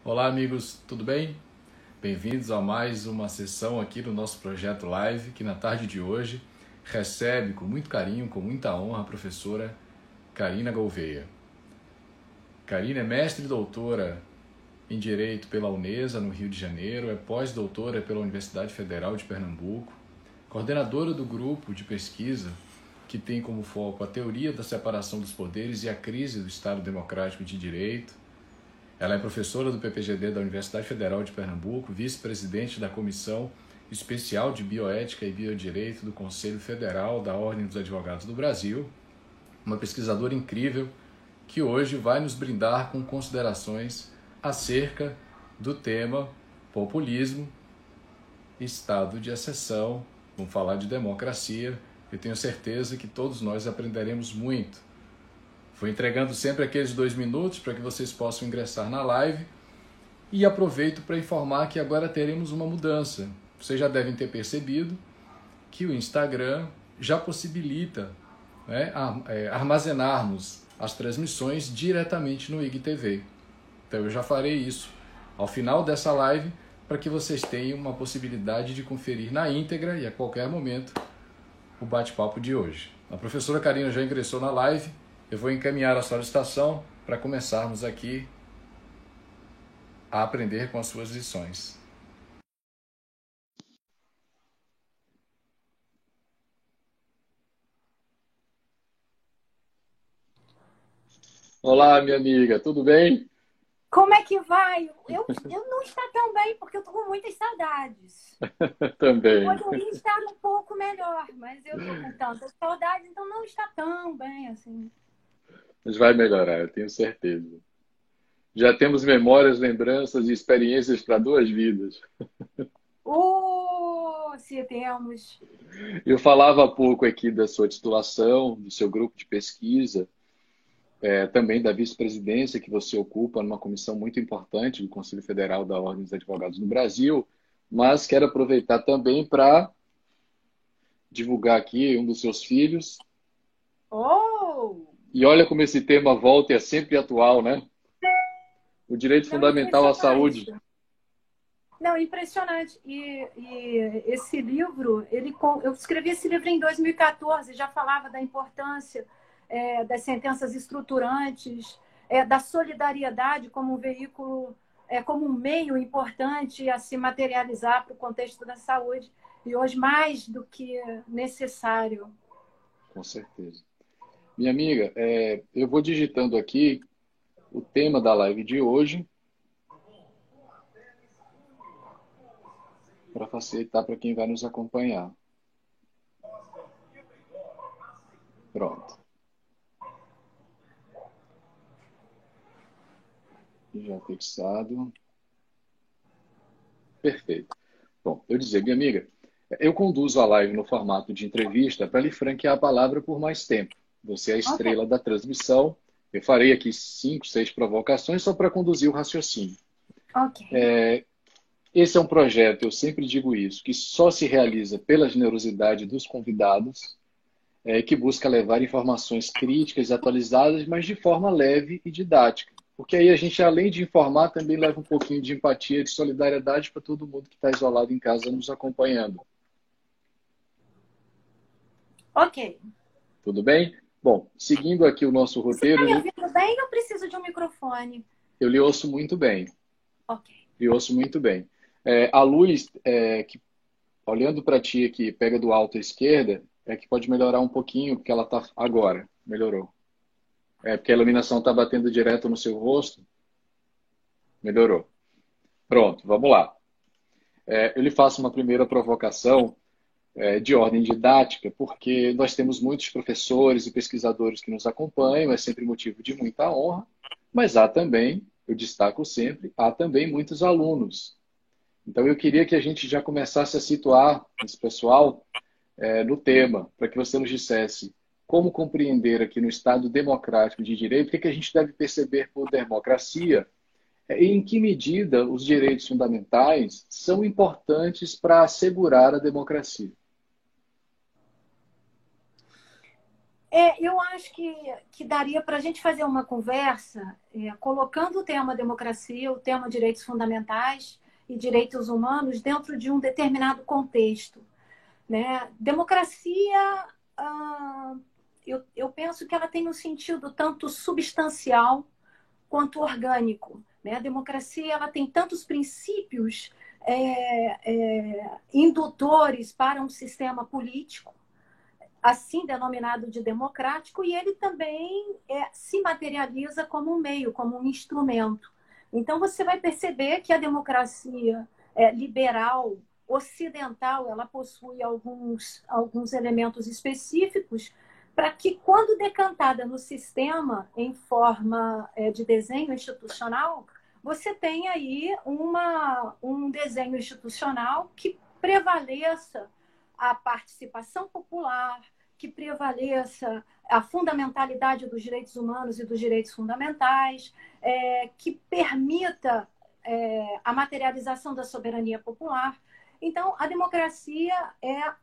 Olá, amigos, tudo bem? Bem-vindos a mais uma sessão aqui do nosso projeto Live, que na tarde de hoje recebe com muito carinho, com muita honra, a professora Karina Gouveia. Karina é mestre e doutora em Direito pela Unesa, no Rio de Janeiro, é pós-doutora pela Universidade Federal de Pernambuco, coordenadora do grupo de pesquisa que tem como foco a teoria da separação dos poderes e a crise do Estado Democrático de Direito. Ela é professora do PPGD da Universidade Federal de Pernambuco, vice-presidente da Comissão Especial de Bioética e Biodireito do Conselho Federal da Ordem dos Advogados do Brasil, uma pesquisadora incrível que hoje vai nos brindar com considerações acerca do tema populismo, estado de exceção, vamos falar de democracia. Eu tenho certeza que todos nós aprenderemos muito. Vou entregando sempre aqueles 2 minutos para que vocês possam ingressar na live e aproveito para informar que agora teremos uma mudança. Vocês já devem ter percebido que o Instagram já possibilita, armazenarmos as transmissões diretamente no IGTV. Então eu já farei isso ao final dessa live para que vocês tenham uma possibilidade de conferir na íntegra e a qualquer momento o bate-papo de hoje. A professora Karina já ingressou na live. Eu vou encaminhar a solicitação para começarmos aqui a aprender com as suas lições. Olá, minha amiga, tudo bem? Como é que vai? Eu não está tão bem, porque eu estou com muitas saudades. Também. Poderia estar um pouco melhor, mas eu estou com tantas saudades, então não está tão bem assim. Mas vai melhorar, eu tenho certeza. Já temos memórias, lembranças e experiências para 2 vidas. Se temos. Eu falava há pouco aqui da sua titulação, do seu grupo de pesquisa, também da vice-presidência que você ocupa numa comissão muito importante do Conselho Federal da Ordem dos Advogados no Brasil, mas quero aproveitar também para divulgar aqui um dos seus filhos. Oh! E olha como esse tema volta e é sempre atual, né? O direito Não, fundamental à impressionante. saúde. Não, impressionante. Esse livro, eu escrevi esse livro em 2014, já falava da importância das sentenças estruturantes, da solidariedade como um veículo, como um meio importante a se materializar para o contexto da saúde. E hoje, mais do que necessário. Com certeza. Minha amiga, eu vou digitando aqui o tema da live de hoje para facilitar para quem vai nos acompanhar. Pronto. Já fixado. Perfeito. Bom, eu dizer, minha amiga, eu conduzo a live no formato de entrevista para lhe franquear a palavra por mais tempo. Você é a Ok, estrela da transmissão. Eu farei aqui 5, 6 provocações só para conduzir o raciocínio. ok. Esse é um projeto, eu sempre digo isso, que só se realiza pela generosidade dos convidados, que busca levar informações críticas e atualizadas, mas de forma leve e didática. Porque aí a gente, além de informar, também leva um pouquinho de empatia e de solidariedade para todo mundo que está isolado em casa nos acompanhando. Ok. Tudo bem? Bom, seguindo aqui o nosso Você está roteiro, me ouvindo bem ou preciso de um microfone? eu lhe ouço muito bem. Ok. Lhe ouço muito bem. A luz, que, olhando para ti aqui, pega do alto à esquerda, é que pode melhorar um pouquinho, porque ela está agora. Melhorou. Porque a iluminação está batendo direto no seu rosto. Melhorou. Pronto, vamos lá. Eu lhe faço uma primeira provocação de ordem didática, porque nós temos muitos professores e pesquisadores que nos acompanham, é sempre motivo de muita honra, mas há também, eu destaco sempre, há também muitos alunos. Então eu queria que a gente já começasse a situar esse pessoal no tema, para que você nos dissesse como compreender aqui no Estado democrático de direito, o que a gente deve perceber por democracia e em que medida os direitos fundamentais são importantes para assegurar a democracia. Eu acho que daria para a gente fazer uma conversa colocando o tema democracia, o tema direitos fundamentais e direitos humanos dentro de um determinado contexto, né? Democracia, ah, eu penso que ela tem um sentido tanto substancial quanto orgânico, né? A democracia ela tem tantos princípios indutores para um sistema político, assim denominado de democrático, e ele também se materializa como um meio, como um instrumento. Então, você vai perceber que a democracia liberal, ocidental, ela possui alguns elementos específicos para que, quando decantada no sistema em forma de desenho institucional, você tenha aí um desenho institucional que prevaleça a participação popular, que prevaleça a fundamentalidade dos direitos humanos e dos direitos fundamentais, que permita a materialização da soberania popular. Então, a democracia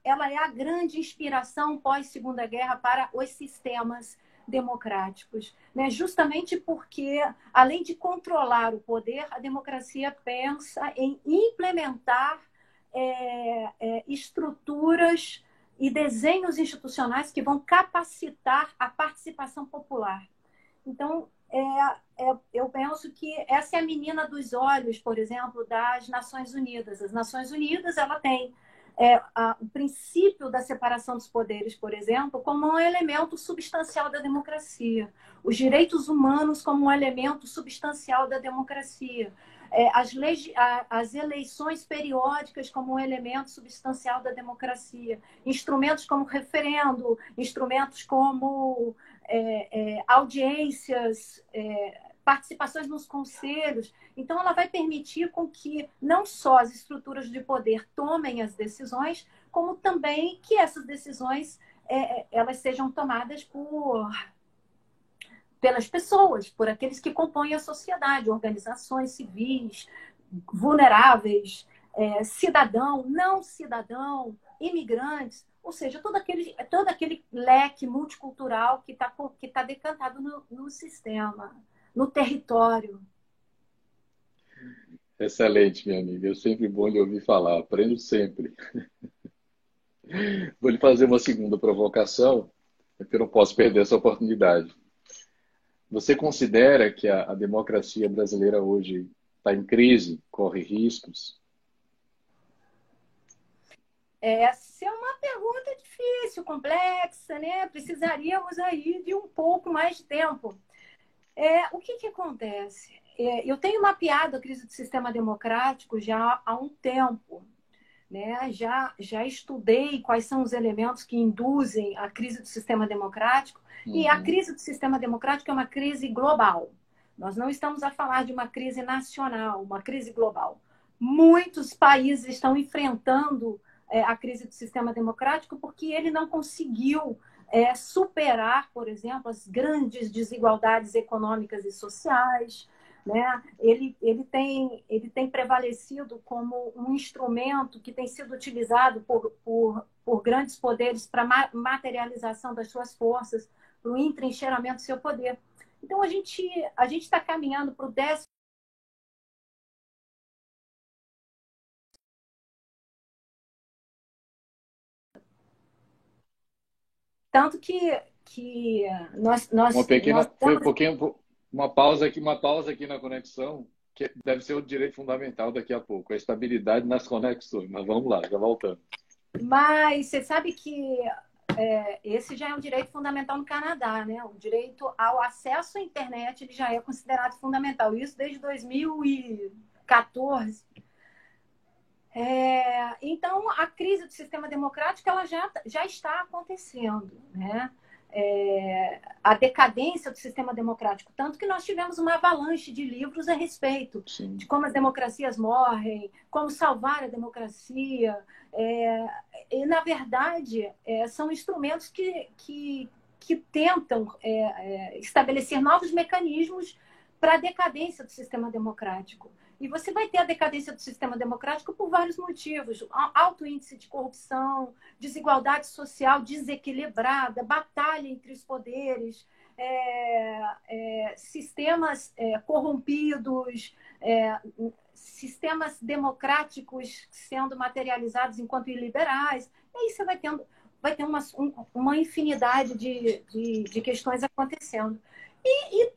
ela é a grande inspiração pós-Segunda Guerra para os sistemas democráticos, né? Justamente porque, além de controlar o poder, a democracia pensa em implementar estruturas e desenhos institucionais que vão capacitar a participação popular. Então, eu penso que essa é a menina dos olhos, por exemplo, das Nações Unidas. As Nações Unidas ela tem o princípio da separação dos poderes, por exemplo, como um elemento substancial da democracia. Os direitos humanos como um elemento substancial da democracia. As eleições periódicas como um elemento substancial da democracia. Instrumentos como referendo, instrumentos como audiências, participações nos conselhos. Então, ela vai permitir com que não só as estruturas de poder tomem as decisões, como também que essas decisões elas sejam tomadas pelas pessoas, por aqueles que compõem a sociedade, organizações civis, vulneráveis, cidadão, não cidadão, imigrantes, ou seja, todo aquele leque multicultural que tá decantado no sistema, no território. Excelente, minha amiga. É sempre bom lhe ouvir falar. Aprendo sempre. Vou lhe fazer uma segunda provocação, porque eu não posso perder essa oportunidade. Você considera que a democracia brasileira hoje está em crise, corre riscos? Essa é uma pergunta difícil, complexa, né? Precisaríamos aí de um pouco mais de tempo. O que acontece? Eu tenho mapeado a crise do sistema democrático já há um tempo, né? Já estudei quais são os elementos que induzem a crise do sistema democrático, e a crise do sistema democrático é uma crise global. Nós não estamos a falar de uma crise nacional, uma crise global. Muitos países estão enfrentando a crise do sistema democrático porque ele não conseguiu superar, por exemplo, as grandes desigualdades econômicas e sociais, né? Ele tem prevalecido como um instrumento que tem sido utilizado por grandes poderes para materialização das suas forças, para o entrincheiramento do seu poder. Então, a gente está caminhando para o 10º. Tanto que nós Foi um temos. pouquinho, uma pausa aqui na conexão, que deve ser o direito fundamental daqui a pouco, a estabilidade nas conexões. Mas vamos lá, já voltamos. Mas você sabe que esse já é um direito fundamental no Canadá, né? O direito ao acesso à internet ele já é considerado fundamental. Isso desde 2014. Então, a crise do sistema democrático ela já está acontecendo, né? A decadência do sistema democrático, tanto que nós tivemos uma avalanche de livros a respeito Sim. de como as democracias morrem, como salvar a democracia. E, na verdade, são instrumentos que tentam estabelecer novos mecanismos para a decadência do sistema democrático. E você vai ter a decadência do sistema democrático por vários motivos. Alto índice de corrupção, desigualdade social desequilibrada, batalha entre os poderes, sistemas corrompidos, sistemas democráticos sendo materializados enquanto iliberais. E aí você vai ter uma infinidade de questões acontecendo. E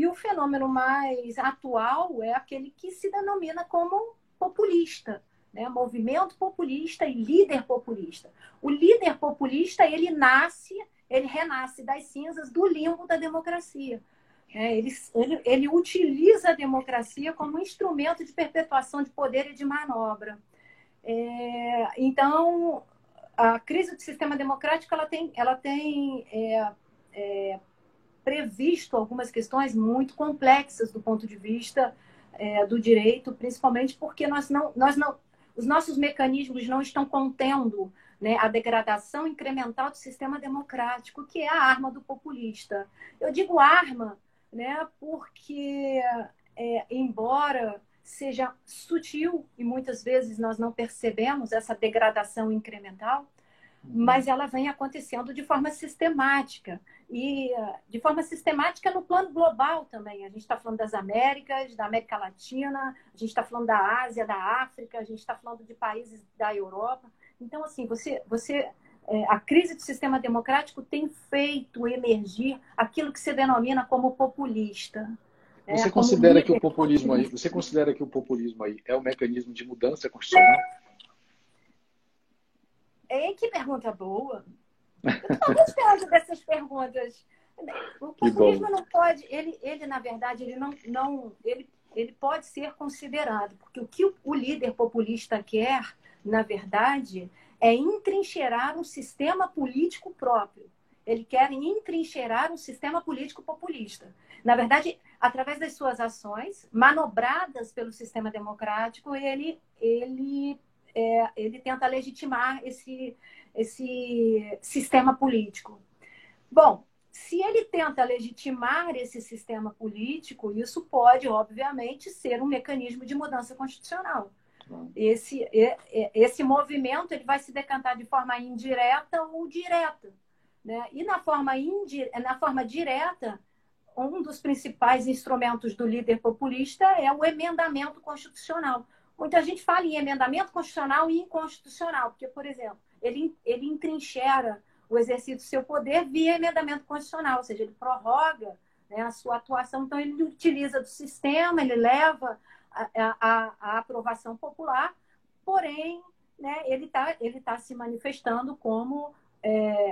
o fenômeno mais atual é aquele que se denomina como populista, né? Movimento populista e líder populista. O líder populista, ele renasce das cinzas do limbo da democracia. Ele utiliza a democracia como um instrumento de perpetuação de poder e de manobra. Então, a crise do sistema democrático ela tem previsto algumas questões muito complexas do ponto de vista do direito, principalmente porque os nossos mecanismos não estão contendo, né, a degradação incremental do sistema democrático, que é a arma do populista. Eu digo arma, né, porque, embora seja sutil e muitas vezes nós não percebemos essa degradação incremental, mas ela vem acontecendo de forma sistemática. E de forma sistemática no plano global também. A gente está falando das Américas, da América Latina, a gente está falando da Ásia, da África, a gente está falando de países da Europa. Então, assim, a crise do sistema democrático tem feito emergir aquilo que se denomina como populista. Você considera que o populismo aí é um mecanismo de mudança constitucional? Que pergunta boa! Eu estou gostando dessas perguntas. O populismo não pode, ele na verdade, ele pode ser considerado, porque o que o líder populista quer, na verdade, é entrincheirar um sistema político próprio. Ele quer entrincheirar um sistema político populista. Na verdade, através das suas ações, manobradas pelo sistema democrático, ele tenta legitimar esse sistema político. Bom, se ele tenta legitimar esse sistema político, isso pode, obviamente, ser um mecanismo de mudança constitucional. Esse movimento ele vai se decantar de forma indireta ou direta, né? E na forma direta, um dos principais instrumentos do líder populista é o emendamento constitucional. Muita gente fala em emendamento constitucional e inconstitucional, porque, por exemplo, ele entrincheira o exercício do seu poder via emendamento constitucional, ou seja, ele prorroga, né, a sua atuação. Então, ele utiliza do sistema, ele leva a aprovação popular, porém, né, ele tá se manifestando como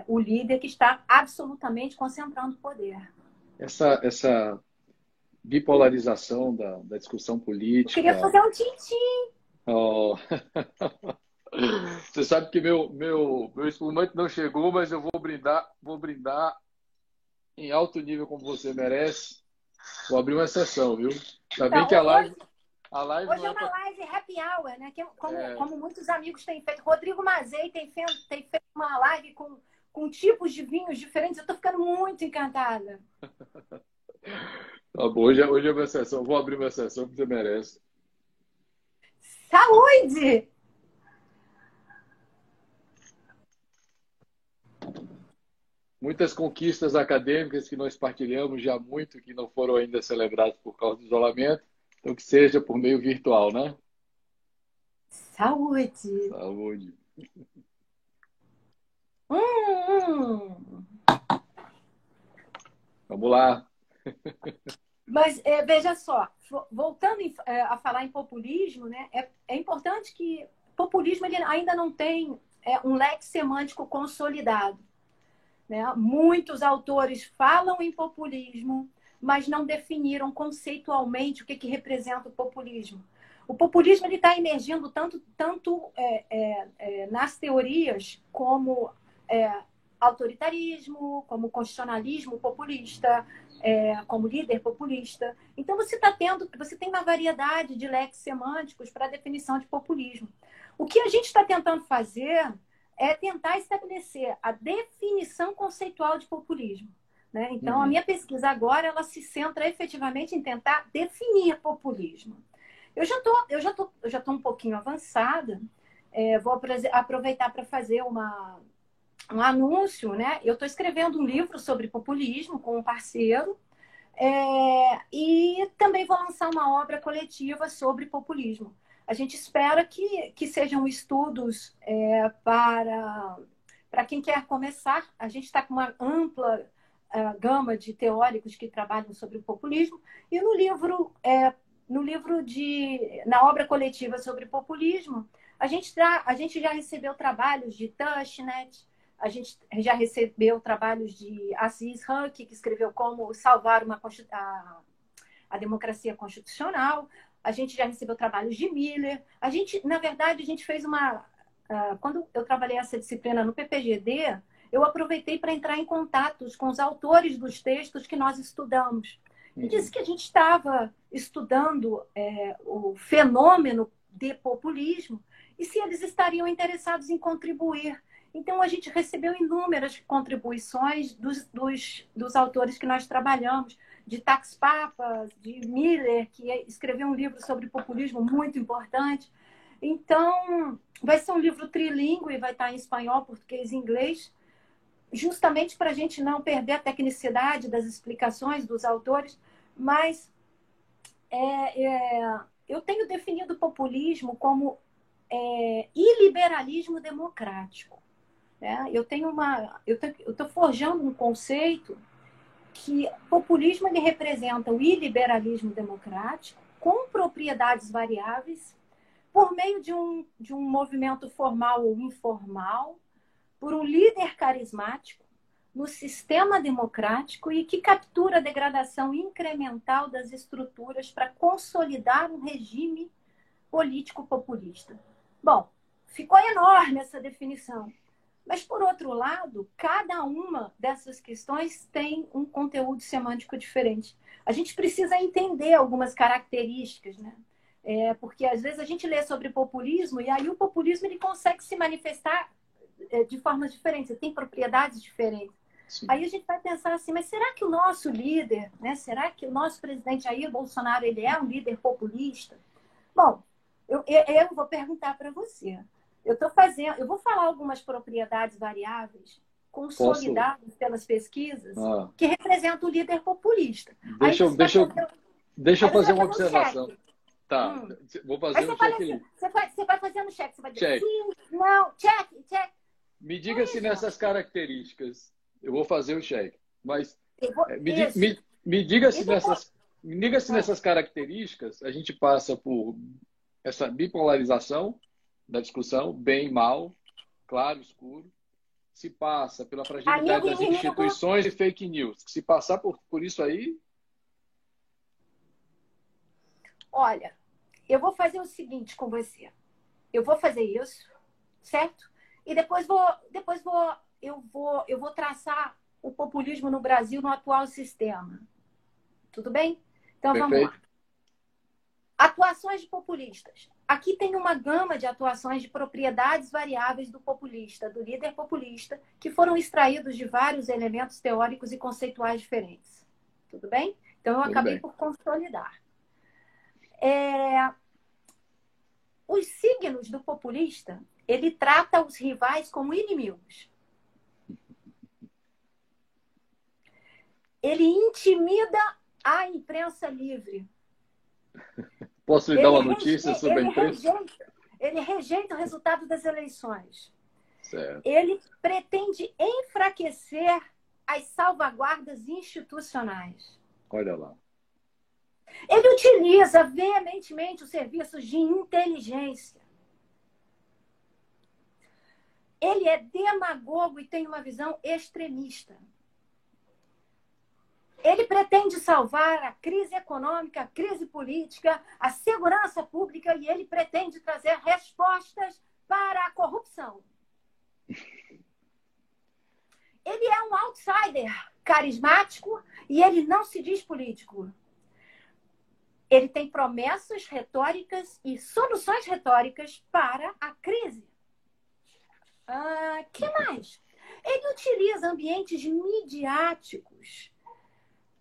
o líder que está absolutamente concentrando o poder. Essa bipolarização da discussão política... Eu queria fazer um tintim. Oh. Você sabe que meu espumante não chegou, mas eu vou brindar em alto nível como você merece. Vou abrir uma exceção, viu? Tá bem que a live hoje é uma live happy hour, né? Como muitos amigos têm feito. Rodrigo Mazei tem feito uma live com tipos de vinhos diferentes. Eu estou ficando muito encantada. Tá bom, hoje é uma exceção. Vou abrir uma exceção que você merece. Saúde! Muitas conquistas acadêmicas que nós partilhamos já muito, que não foram ainda celebradas por causa do isolamento. Então, que seja por meio virtual, né? Saúde! Saúde! Vamos lá! Mas veja só, voltando a falar em populismo, né, é importante que populismo ele ainda não tem um leque semântico consolidado, né? Muitos autores falam em populismo, mas não definiram conceitualmente o que representa o populismo. O populismo está emergindo tanto nas teorias como autoritarismo, como constitucionalismo populista, como líder populista. Então, você tem uma variedade de leques semânticos para a definição de populismo. O que a gente está tentando fazer é tentar estabelecer a definição conceitual de populismo. né? Então, a minha pesquisa agora, ela se centra efetivamente em tentar definir populismo. Eu já tô um pouquinho avançada, vou aproveitar para fazer um anúncio, né? Eu estou escrevendo um livro sobre populismo com um parceiro, e também vou lançar uma obra coletiva sobre populismo. A gente espera que sejam estudos para quem quer começar. A gente está com uma ampla gama de teóricos que trabalham sobre o populismo, e na obra coletiva sobre populismo, a gente já recebeu trabalhos de Tushnet, a gente já recebeu trabalhos de Aziz Huq, que escreveu Como Salvar a Democracia Constitucional. A gente já recebeu trabalhos de Miller. Na verdade, a gente fez quando eu trabalhei essa disciplina no PPGD, eu aproveitei para entrar em contatos com os autores dos textos que nós estudamos. E disse que a gente estava estudando o fenômeno de populismo e se eles estariam interessados em contribuir. Então, a gente recebeu inúmeras contribuições dos autores que nós trabalhamos, de Tax Papa, de Miller, que escreveu um livro sobre populismo muito importante. Então, vai ser um livro trilingüe, vai estar em espanhol, português e inglês, justamente para a gente não perder a tecnicidade das explicações dos autores, mas eu tenho definido o populismo como iliberalismo democrático. Eu estou forjando um conceito que populismo ele representa o iliberalismo democrático com propriedades variáveis por meio de um movimento formal ou informal, por um líder carismático no sistema democrático e que captura a degradação incremental das estruturas para consolidar um regime político populista. Bom, ficou enorme essa definição. Mas, por outro lado, cada uma dessas questões tem um conteúdo semântico diferente. A gente precisa entender algumas características, né? Porque, às vezes, a gente lê sobre populismo e aí o populismo ele consegue se manifestar de formas diferentes, ele tem propriedades diferentes. Sim. Aí a gente vai pensar assim, mas será que o nosso líder, né? Será que o nosso presidente Jair Bolsonaro ele é um líder populista? Bom, eu vou perguntar para você. Eu vou falar algumas propriedades variáveis consolidadas pelas pesquisas que representam o líder populista. Deixa eu fazer uma observação. Tá, vou fazer um check. Assim, você vai fazendo check. Você vai dizer check. Sim, não, check. Me diga se nessas características, eu vou fazer o check, mas me diga se nessas características a gente passa por essa bipolarização da discussão, bem e mal, claro, escuro, se passa pela fragilidade das instituições e fake news. Se passar por isso aí... Olha, eu vou fazer o seguinte com você. Eu vou fazer isso, certo? E depois eu vou traçar o populismo no Brasil no atual sistema. Tudo bem? Então, Perfeito. Vamos lá. Atuações de populistas. Aqui tem uma gama de atuações de propriedades variáveis do populista, do líder populista, que foram extraídos de vários elementos teóricos e conceituais diferentes. Tudo bem? Então, eu acabei por consolidar. Os signos do populista, ele trata os rivais como inimigos. Ele intimida a imprensa livre. Posso lhe dar uma notícia sobre a imprensa? Ele rejeita o resultado das eleições. Certo. Ele pretende enfraquecer as salvaguardas institucionais. Olha lá. Ele utiliza veementemente os serviços de inteligência. Ele é demagogo e tem uma visão extremista. Ele pretende salvar a crise econômica, a crise política, a segurança pública e ele pretende trazer respostas para a corrupção. Ele é um outsider carismático e ele não se diz político. Ele tem promessas retóricas e soluções retóricas para a crise. Que mais? Ele utiliza ambientes midiáticos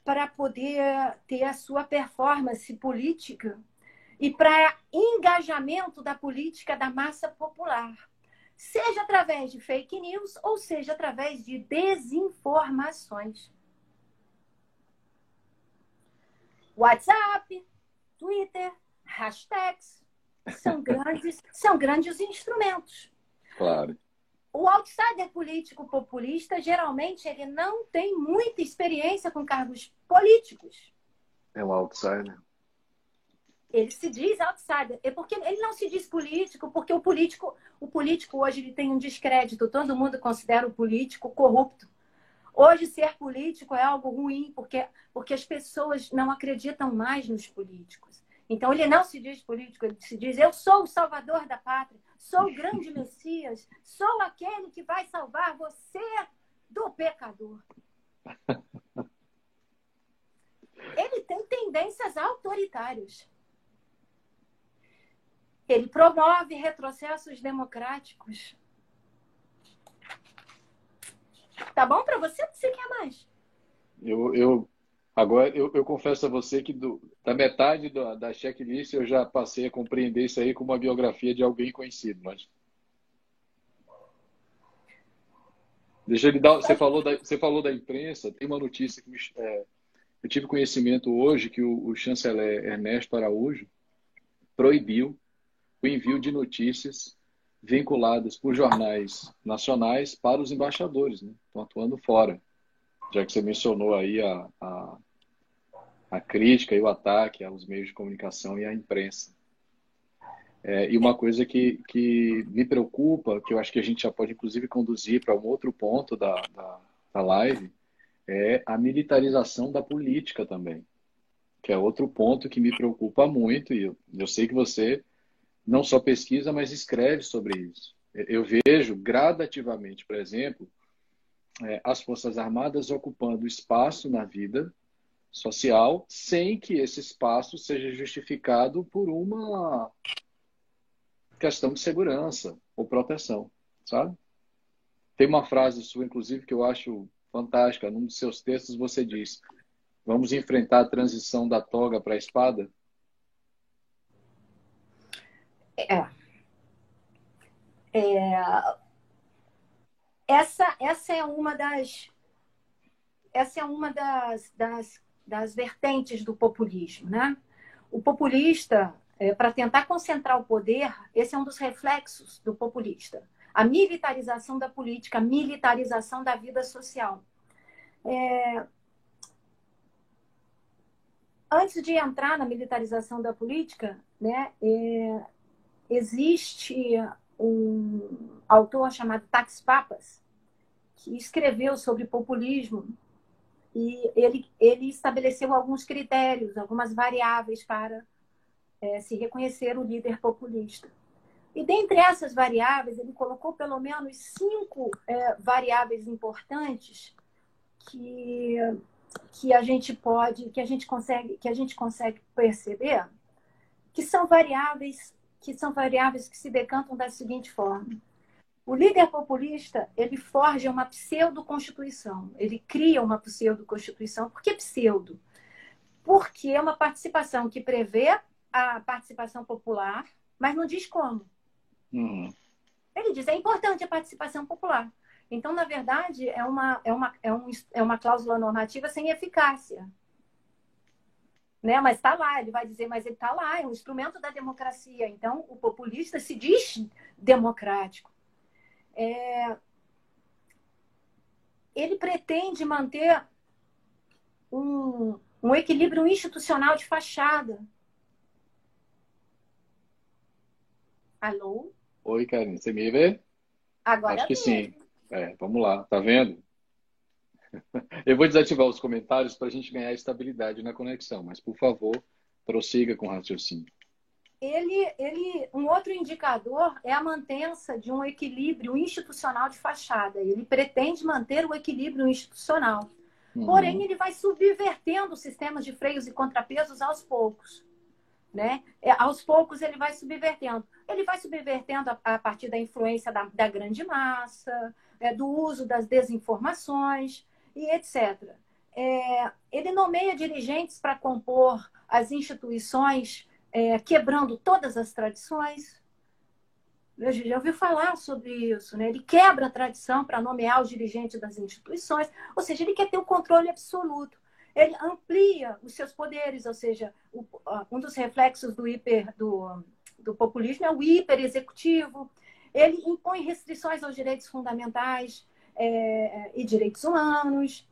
para poder ter a sua performance política e para engajamento da política da massa popular, seja através de fake news ou seja através de desinformações. WhatsApp, Twitter, hashtags são grandes instrumentos. Claro. O outsider político populista, geralmente, ele não tem muita experiência com cargos políticos. É um outsider. Ele se diz outsider. Porque ele não se diz político, porque o político hoje ele tem um descrédito. Todo mundo considera o político corrupto. Hoje, ser político é algo ruim, porque as pessoas não acreditam mais nos políticos. Então, ele não se diz político, ele se diz: eu sou o salvador da pátria, sou o grande Messias, sou aquele que vai salvar você do pecador. Ele tem tendências autoritárias. Ele promove retrocessos democráticos. Tá bom para você ou você quer mais? Agora, eu confesso a você que da metade da checklist eu já passei a compreender isso aí como uma biografia de alguém conhecido. Mas deixa eu lhe dar. Você falou da imprensa. Tem uma notícia que eu tive conhecimento hoje que o chanceler Ernesto Araújo proibiu o envio de notícias vinculadas por jornais nacionais para os embaixadores, né? Estão atuando fora. Já que você mencionou aí a crítica e o ataque aos meios de comunicação e à imprensa. E uma coisa que me preocupa, que eu acho que a gente já pode inclusive conduzir para um outro ponto da live, é a militarização da política também, que é outro ponto que me preocupa muito, e eu sei que você não só pesquisa, mas escreve sobre isso. Eu vejo gradativamente, por exemplo, as Forças Armadas ocupando espaço na vida social sem que esse espaço seja justificado por uma questão de segurança ou proteção, sabe? Tem uma frase sua, inclusive, que eu acho fantástica. Num dos seus textos você diz: vamos enfrentar a transição da toga para a espada? Essa é uma das vertentes do populismo, né? O populista, para tentar concentrar o poder, esse é um dos reflexos do populista. A militarização da política, a militarização da vida social. Antes de entrar na militarização da política, né, existe um autor chamado Tax Papas, que escreveu sobre populismo, e ele estabeleceu alguns critérios, algumas variáveis para se reconhecer o líder populista. E dentre essas variáveis, ele colocou pelo menos 5 variáveis importantes que a gente consegue perceber que são variáveis que se decantam da seguinte forma: o líder populista, ele forja uma pseudo-constituição, ele cria uma pseudo-constituição. Por que pseudo? Porque é uma participação que prevê a participação popular, mas não diz como. Ele diz: é importante a participação popular. Então, na verdade, é uma cláusula normativa sem eficácia. Né? Mas está lá, ele vai dizer, mas ele está lá, é um instrumento da democracia. Então, o populista se diz democrático. Ele pretende manter um equilíbrio institucional de fachada. Alô? Oi, Karine, você me vê? Agora acho que sim. Vamos lá, tá vendo? Eu vou desativar os comentários para a gente ganhar estabilidade na conexão, mas, por favor, prossiga com o raciocínio. Um outro indicador é a mantença de um equilíbrio institucional de fachada. Ele pretende manter o equilíbrio institucional. Porém, ele vai subvertendo os sistemas de freios e contrapesos aos poucos. Né? Aos poucos ele vai subvertendo. Ele vai subvertendo a partir da influência da grande massa, do uso das desinformações e etc. Ele nomeia dirigentes para compor as instituições, quebrando todas as tradições. Já ouviu falar sobre isso, né? Ele quebra a tradição para nomear os dirigentes das instituições, ou seja, ele quer ter o controle absoluto. Ele amplia os seus poderes, ou seja, um dos reflexos do populismo é o hiperexecutivo. Ele impõe restrições aos direitos fundamentais e direitos humanos.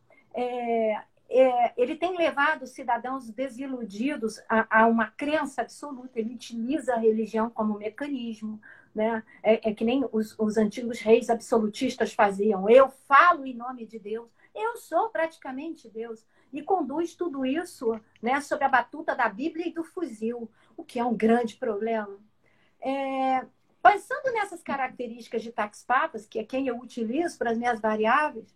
Ele tem levado cidadãos desiludidos a uma crença absoluta. Ele utiliza a religião como mecanismo, né? Que nem os antigos reis absolutistas faziam. Eu falo em nome de Deus. Eu sou praticamente Deus. E conduz tudo isso, né, sob a batuta da Bíblia e do fuzil, o que é um grande problema. Pensando nessas características de Tax Papas, que é quem eu utilizo para as minhas variáveis,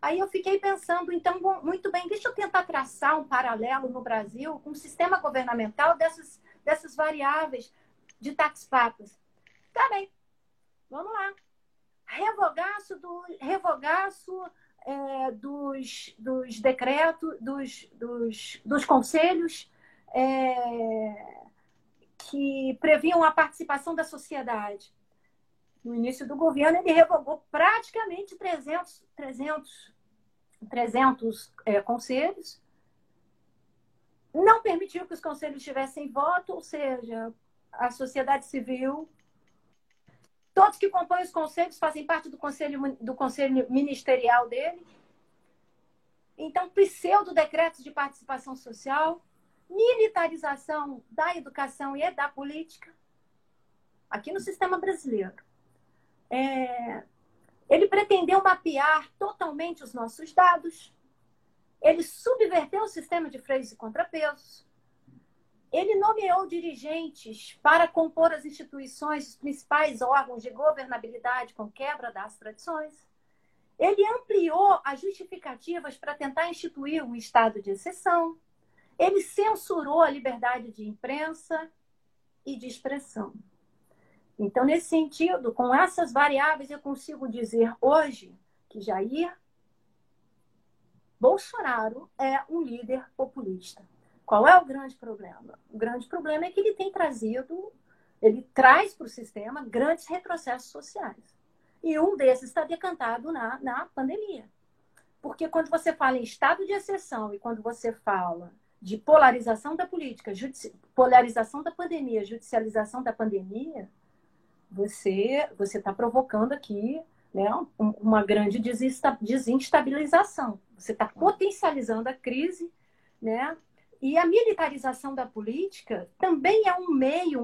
aí eu fiquei pensando, então, muito bem, deixa eu tentar traçar um paralelo no Brasil com o sistema governamental dessas variáveis de Tax Papas. Tá bem, vamos lá. Revogaço dos decretos, dos conselhos que previam a participação da sociedade. No início do governo, ele revogou praticamente 300 conselhos, não permitiu que os conselhos tivessem voto, ou seja, a sociedade civil. Todos que compõem os conselhos fazem parte do conselho ministerial dele. Então, pseudo-decretos de participação social, militarização da educação e da política, aqui no sistema brasileiro. Ele pretendeu mapear totalmente os nossos dados, ele subverteu o sistema de freios e contrapesos, ele nomeou dirigentes para compor as instituições, os principais órgãos de governabilidade com quebra das tradições. Ele ampliou as justificativas para tentar instituir um estado de exceção. Ele censurou a liberdade de imprensa e de expressão. Então, nesse sentido, com essas variáveis, eu consigo dizer hoje que Jair Bolsonaro é um líder populista. Qual é o grande problema? O grande problema é que ele traz para o sistema grandes retrocessos sociais. E um desses está decantado na pandemia. Porque quando você fala em estado de exceção e quando você fala de polarização da política, polarização da pandemia, judicialização da pandemia, você está provocando aqui, né, uma grande desinstabilização. Você está potencializando a crise, né? E a militarização da política também é um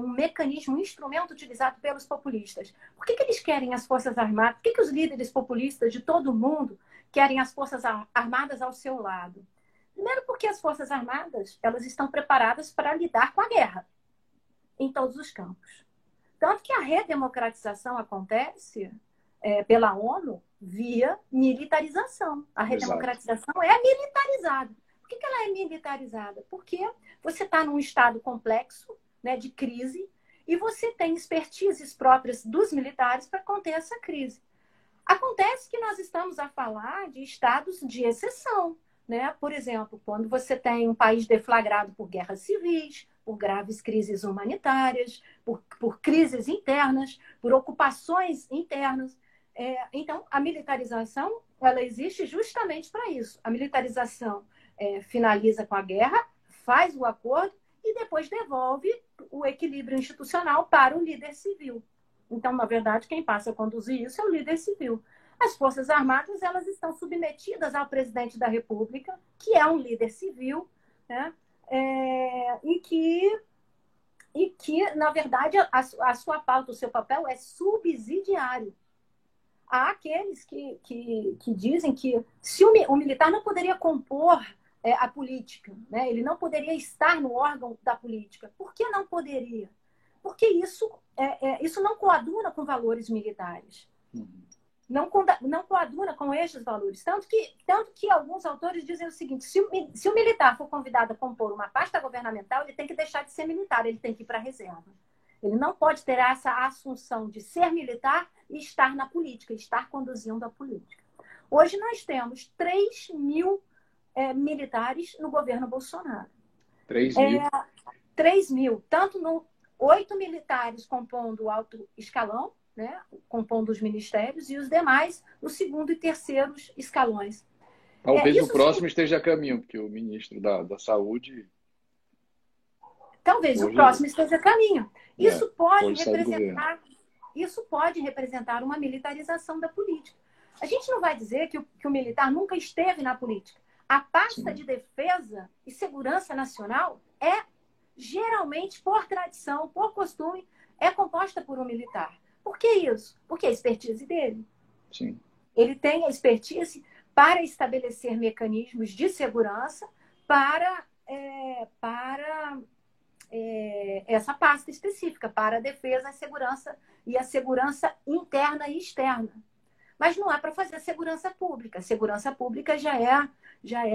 mecanismo, um instrumento utilizado pelos populistas. Por que eles querem as Forças Armadas? Por que os líderes populistas de todo o mundo querem as Forças Armadas ao seu lado? Primeiro porque as Forças Armadas elas estão preparadas para lidar com a guerra em todos os campos. Tanto que a redemocratização acontece pela ONU via militarização. A redemocratização é militarizada. Por que ela é militarizada? Porque você está num estado complexo, né, de crise e você tem expertises próprias dos militares para conter essa crise. Acontece que nós estamos a falar de estados de exceção, né? Por exemplo, quando você tem um país deflagrado por guerras civis, por graves crises humanitárias, por crises internas, por ocupações internas. Então, a militarização ela existe justamente para isso. A militarização finaliza com a guerra, faz o acordo e depois devolve o equilíbrio institucional para o líder civil. Então, na verdade, quem passa a conduzir isso é o líder civil. As Forças Armadas elas estão submetidas ao presidente da República, que é um líder civil, né? E que, na verdade, a sua pauta, o seu papel é subsidiário. Há aqueles que dizem que se o militar não poderia compor a política, né? Ele não poderia estar no órgão da política. Por que não poderia? Porque isso não coaduna com valores militares. Não coaduna com estes valores. Tanto que alguns autores dizem o seguinte, se o militar for convidado a compor uma pasta governamental, ele tem que deixar de ser militar, ele tem que ir para a reserva. Ele não pode ter essa assunção de ser militar e estar na política, estar conduzindo a política. Hoje nós temos 3.000 militares no governo Bolsonaro. 3.000? 3.000, tanto no 8 militares compondo o alto escalão, né, compondo os ministérios, e os demais no segundo e terceiros escalões. Talvez o próximo esteja a caminho, porque o ministro da Saúde... Talvez o próximo esteja a caminho. Isso pode representar uma militarização da política. A gente não vai dizer que o militar nunca esteve na política. A pasta de defesa e segurança nacional é, geralmente, por tradição, por costume, é composta por um militar. Por que isso? Porque é a expertise dele. Sim. Ele tem a expertise para estabelecer mecanismos de segurança para essa pasta específica, para a defesa, a segurança e a segurança interna e externa. Mas não é para fazer segurança pública. Segurança pública já é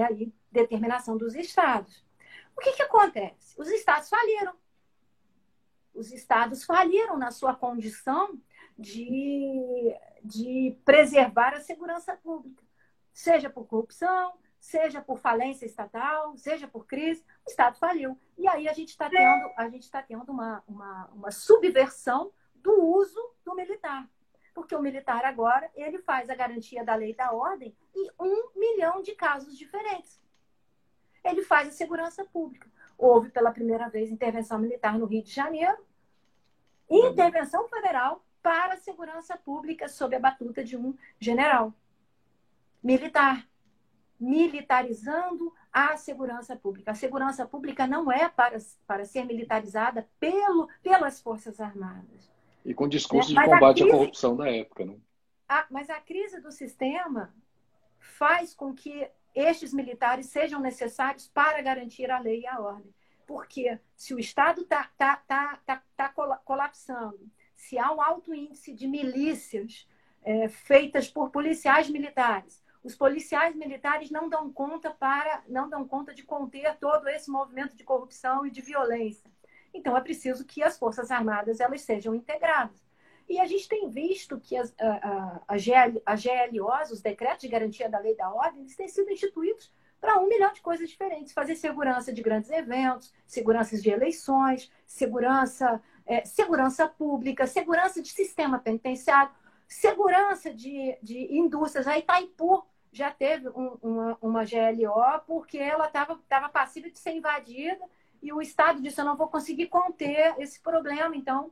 aí determinação dos estados. O que acontece? Os estados faliram. Os estados faliram na sua condição de preservar a segurança pública. Seja por corrupção, seja por falência estatal, seja por crise, o Estado faliu. E aí a gente está tendo uma subversão do uso do militar. Porque o militar agora, ele faz a garantia da lei e da ordem em 1 milhão de casos diferentes. Ele faz a segurança pública. Houve pela primeira vez intervenção militar no Rio de Janeiro e intervenção federal para a segurança pública sob a batuta de um general militar, militarizando a segurança pública. A segurança pública não é para ser militarizada pelas Forças Armadas. E com discurso de combate à corrupção da época, né? Mas a crise do sistema faz com que estes militares sejam necessários para garantir a lei e a ordem. Porque se o Estado está colapsando, se há um alto índice de milícias feitas por policiais militares, os policiais militares não dão conta de conter todo esse movimento de corrupção e de violência. Então, é preciso que as Forças Armadas elas sejam integradas. E a gente tem visto que as GLOs, os decretos de garantia da lei e da ordem, eles têm sido instituídos para 1 milhão de coisas diferentes. Fazer segurança de grandes eventos, segurança de eleições, segurança pública, segurança de sistema penitenciário, segurança de indústrias. A Itaipu já teve uma GLO porque ela estava passível de ser invadida e o Estado disse, eu não vou conseguir conter esse problema. Então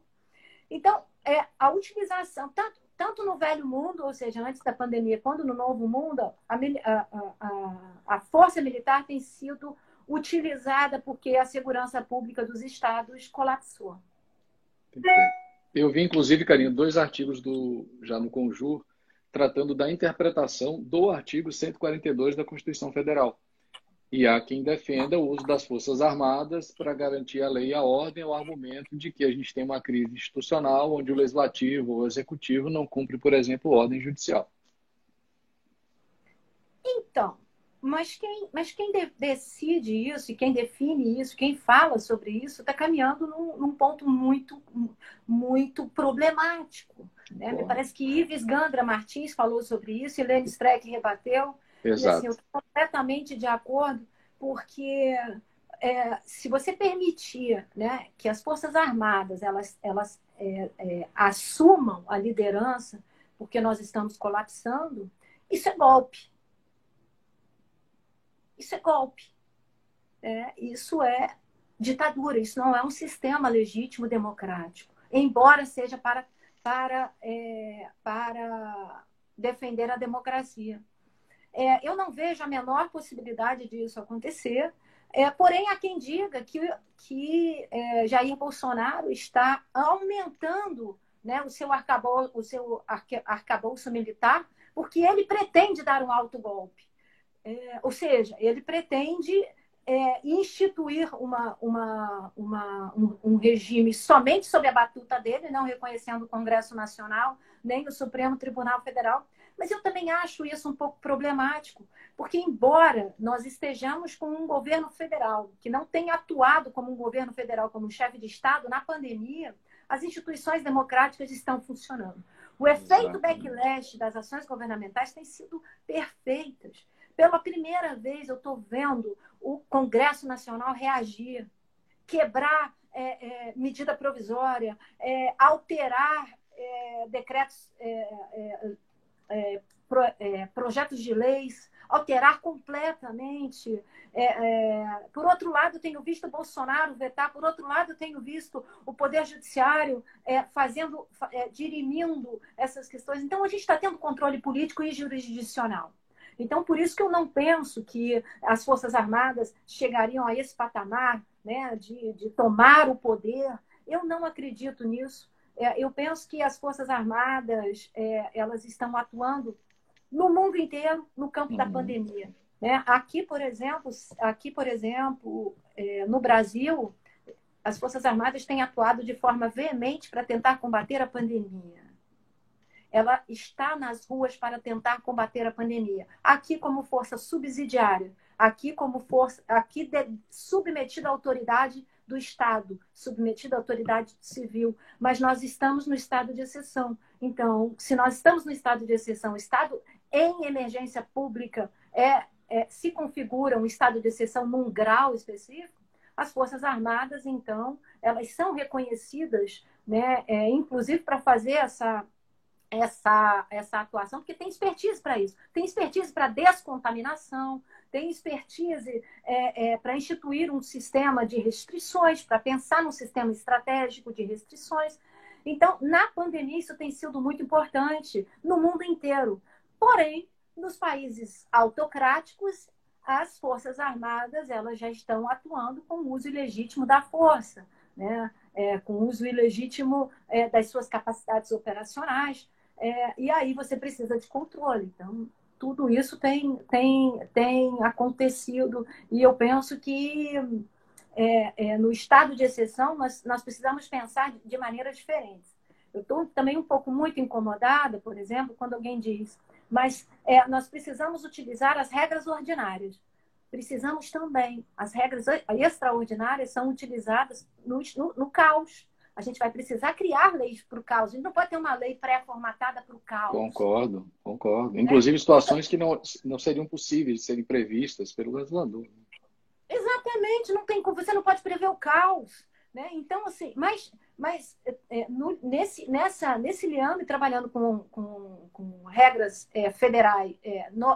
a utilização, tanto no velho mundo, ou seja, antes da pandemia, quanto no novo mundo, a força militar tem sido utilizada porque a segurança pública dos estados colapsou. Eu vi, inclusive, Karina, 2 artigos já no Conjur, tratando da interpretação do artigo 142 da Constituição Federal. E há quem defenda o uso das Forças Armadas para garantir a lei e a ordem, o argumento de que a gente tem uma crise institucional onde o Legislativo ou o Executivo não cumpre, por exemplo, ordem judicial. Então, mas quem decide isso, e quem define isso, quem fala sobre isso, está caminhando num ponto muito, muito problemático. Né? Me parece que Ives Gandra Martins falou sobre isso, Helene Streck rebateu. Exato. E, assim, eu estou completamente de acordo, porque se você permitir, né, que as Forças Armadas elas assumam a liderança, porque nós estamos colapsando, isso é golpe. Isso é golpe. Isso é ditadura. Isso não é um sistema legítimo democrático, embora seja para defender a democracia. Eu não vejo a menor possibilidade disso acontecer, porém há quem diga que Jair Bolsonaro está aumentando, né, o seu arcabouço militar, porque ele pretende dar um autogolpe. Ou seja, ele pretende instituir um regime somente sob a batuta dele, não reconhecendo o Congresso Nacional, nem o Supremo Tribunal Federal. Mas eu também acho isso um pouco problemático, porque embora nós estejamos com um governo federal que não tenha atuado como um governo federal, como um chefe de Estado na pandemia, as instituições democráticas estão funcionando. O efeito backlash das ações governamentais tem sido perfeitas. Pela primeira vez, eu estou vendo o Congresso Nacional reagir, quebrar medida provisória, alterar decretos, projetos de leis, alterar completamente. Por outro lado, tenho visto o Bolsonaro vetar, por outro lado, tenho visto o Poder Judiciário dirimindo essas questões. Então, a gente está tendo controle político e jurisdicional. Então, por isso que eu não penso que as Forças Armadas chegariam a esse patamar, né, de tomar o poder. Eu não acredito nisso. Eu penso que as Forças Armadas elas estão atuando no mundo inteiro no campo da pandemia. Né? Aqui, por exemplo, no Brasil, as Forças Armadas têm atuado de forma veemente para tentar combater a pandemia. Ela está nas ruas para tentar combater a pandemia. Aqui como força subsidiária, aqui submetida à autoridade do Estado, submetida à autoridade civil, mas nós estamos no estado de exceção. Então, se nós estamos no estado de exceção, estado em emergência pública se configura um estado de exceção num grau específico, as Forças Armadas, então, elas são reconhecidas, né, inclusive para fazer essa atuação, porque tem expertise para isso. Tem expertise para descontaminação, tem expertise para instituir um sistema de restrições, para pensar num sistema estratégico de restrições. Então, na pandemia, isso tem sido muito importante no mundo inteiro. Porém, nos países autocráticos, as Forças Armadas elas já estão atuando com o uso ilegítimo da força, né? Com o uso ilegítimo das suas capacidades operacionais. E aí você precisa de controle. Então, tudo isso tem acontecido. E eu penso que no estado de exceção nós precisamos pensar de maneiras diferentes. Eu estou também muito incomodada, por exemplo, quando alguém diz, mas nós precisamos utilizar as regras ordinárias. Precisamos também. As regras extraordinárias são utilizadas no caos. A gente vai precisar criar leis para o caos. A gente não pode ter uma lei pré-formatada para o caos. Concordo. Inclusive situações que não seriam possíveis de serem previstas pelo legislador. Exatamente. Você não pode prever o caos. Né? Então, assim, mas nesse liame, trabalhando com regras federais,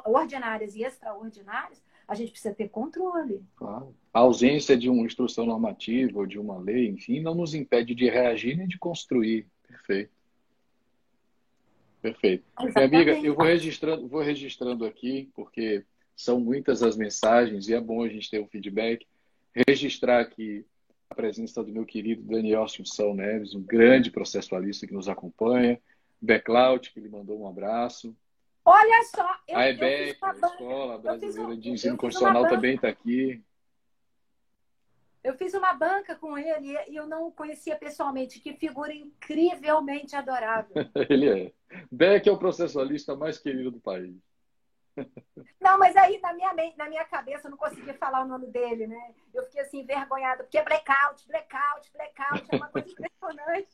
ordinárias e extraordinárias, a gente precisa ter controle. Claro. A ausência de uma instrução normativa ou de uma lei, enfim, não nos impede de reagir nem de construir. Perfeito. Minha amiga, eu vou registrando aqui, porque são muitas as mensagens e é bom a gente ter um feedback. Registrar aqui a presença do meu querido Daniel Assunção Neves, um grande processualista que nos acompanha. Beclaut, que lhe mandou um abraço. Olha só, a EBEC, a Escola Brasileira de Ensino Constitucional também está aqui. Eu fiz uma banca com ele e eu não o conhecia pessoalmente. Que figura incrivelmente adorável. Ele é. Beck é o processualista mais querido do país. Não, mas aí na minha cabeça eu não conseguia falar o nome dele, né? Eu fiquei assim envergonhada, porque é blackout, é uma coisa impressionante.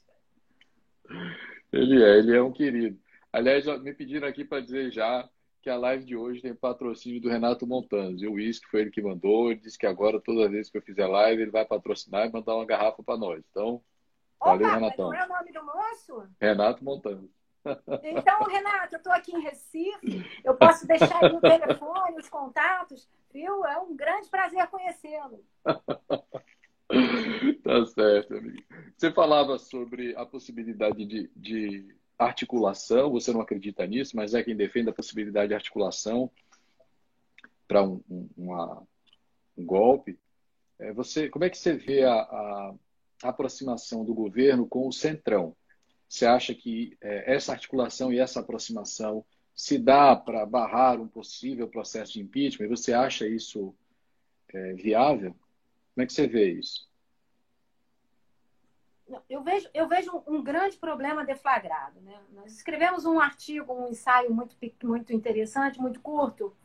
Ele é um querido. Aliás, me pediram aqui para dizer já que a live de hoje tem patrocínio do Renato Montanos. E o uísque foi ele que mandou. Ele disse que agora, toda vez que eu fizer live, ele vai patrocinar e mandar uma garrafa para nós. Então, valeu, Renatão. Não é o nome do moço? Renato Montanos. Então, Renato, eu estou aqui em Recife. Eu posso deixar aí o telefone, os contatos, viu? É um grande prazer conhecê-lo. Tá certo, amigo. Você falava sobre a possibilidade de articulação, você não acredita nisso, mas é quem defende a possibilidade de articulação para um golpe. Como é que você vê a aproximação do governo com o Centrão? Você acha que essa articulação e essa aproximação se dá para barrar um possível processo de impeachment? Você acha isso viável? Como é que você vê isso? Eu vejo um grande problema deflagrado. Né? Nós escrevemos um artigo, um ensaio muito interessante, muito curto,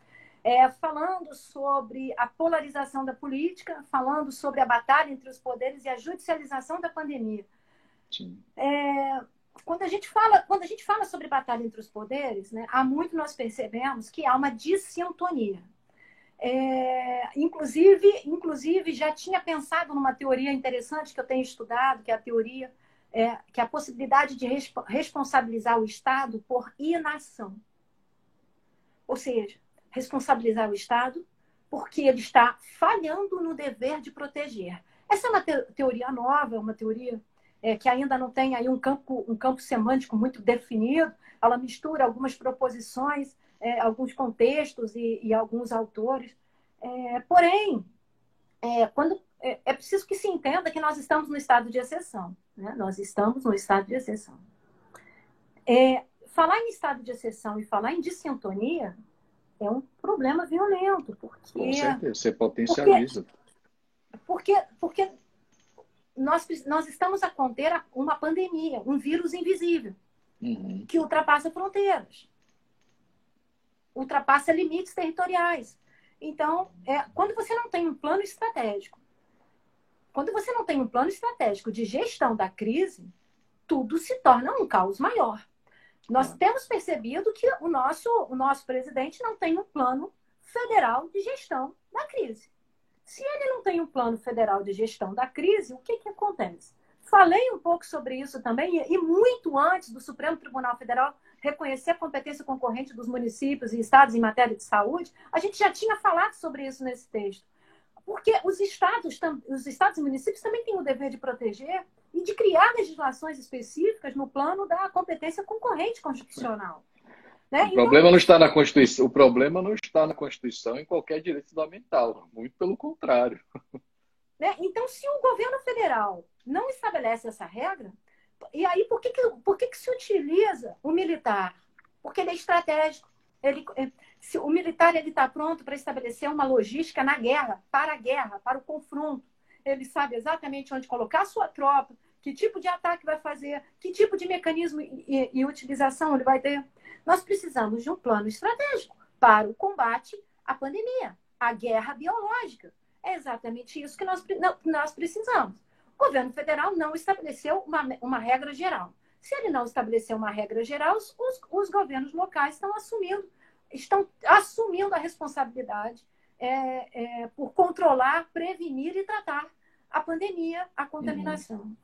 falando sobre a polarização da política, falando sobre a batalha entre os poderes e a judicialização da pandemia. Sim. Quando a gente fala sobre batalha entre os poderes, né, há muito nós percebemos que há uma dissintonia. Inclusive, já tinha pensado numa teoria interessante que eu tenho estudado, que é a teoria, que é a possibilidade de responsabilizar o Estado por inação. Ou seja, responsabilizar o Estado porque ele está falhando no dever de proteger. Essa é uma teoria nova, uma teoria que ainda não tem aí um campo semântico muito definido. Ela mistura algumas proposições, alguns contextos e alguns autores. Porém, é preciso que se entenda que nós estamos no estado de exceção. Né? Nós estamos no estado de exceção. Falar em estado de exceção e falar em dissintonia é um problema violento. Porque, com certeza, você potencializa. Porque nós estamos a conter uma pandemia, um vírus invisível, que ultrapassa fronteiras, ultrapassa limites territoriais. Então, quando você não tem um plano estratégico, de gestão da crise, tudo se torna um caos maior. Nós temos percebido que o nosso presidente não tem um plano federal de gestão da crise. Se ele não tem um plano federal de gestão da crise, o que acontece? Falei um pouco sobre isso também, e muito antes do Supremo Tribunal Federal reconhecer a competência concorrente dos municípios e estados em matéria de saúde, a gente já tinha falado sobre isso nesse texto. Porque os estados e municípios também têm o dever de proteger e de criar legislações específicas no plano da competência concorrente constitucional. Né? O problema não está na Constituição. O problema não está na Constituição em qualquer direito fundamental. Muito pelo contrário. Né? Então, se o governo federal não estabelece essa regra, e aí por que se utiliza o militar? Porque ele é estratégico. O militar está pronto para estabelecer uma logística na guerra, para o confronto. Ele sabe exatamente onde colocar a sua tropa, que tipo de ataque vai fazer, que tipo de mecanismo e utilização ele vai ter. Nós precisamos de um plano estratégico para o combate à pandemia, à guerra biológica. É exatamente isso que nós precisamos. O governo federal não estabeleceu uma regra geral. Se ele não estabeleceu uma regra geral, os governos locais estão assumindo a responsabilidade por controlar, prevenir e tratar a pandemia, a contaminação.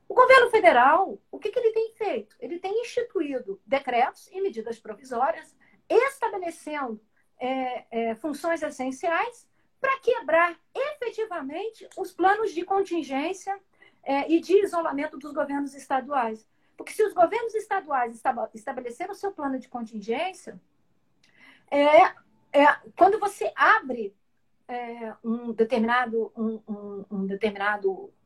O governo federal, o que ele tem feito? Ele tem instituído decretos e medidas provisórias, estabelecendo funções essenciais para quebrar efetivamente os planos de contingência e de isolamento dos governos estaduais. Porque se os governos estaduais estabeleceram o seu plano de contingência, quando você abre um determinado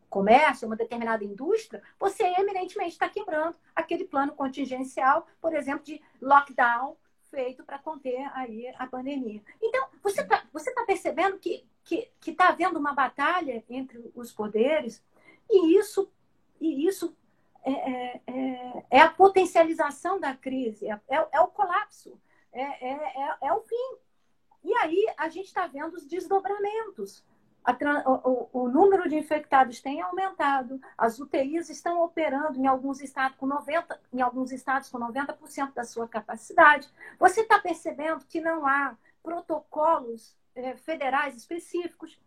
comércio, uma determinada indústria, você eminentemente está quebrando aquele plano contingencial, por exemplo, de lockdown feito para conter aí a pandemia. Então, você tá percebendo que está havendo uma batalha entre os poderes e isso é a potencialização da crise, é o colapso, é o fim. E aí a gente está vendo os desdobramentos. O número de infectados tem aumentado, as UTIs estão operando em alguns estados com 90% da sua capacidade. Você está percebendo que não há protocolos federais específicos,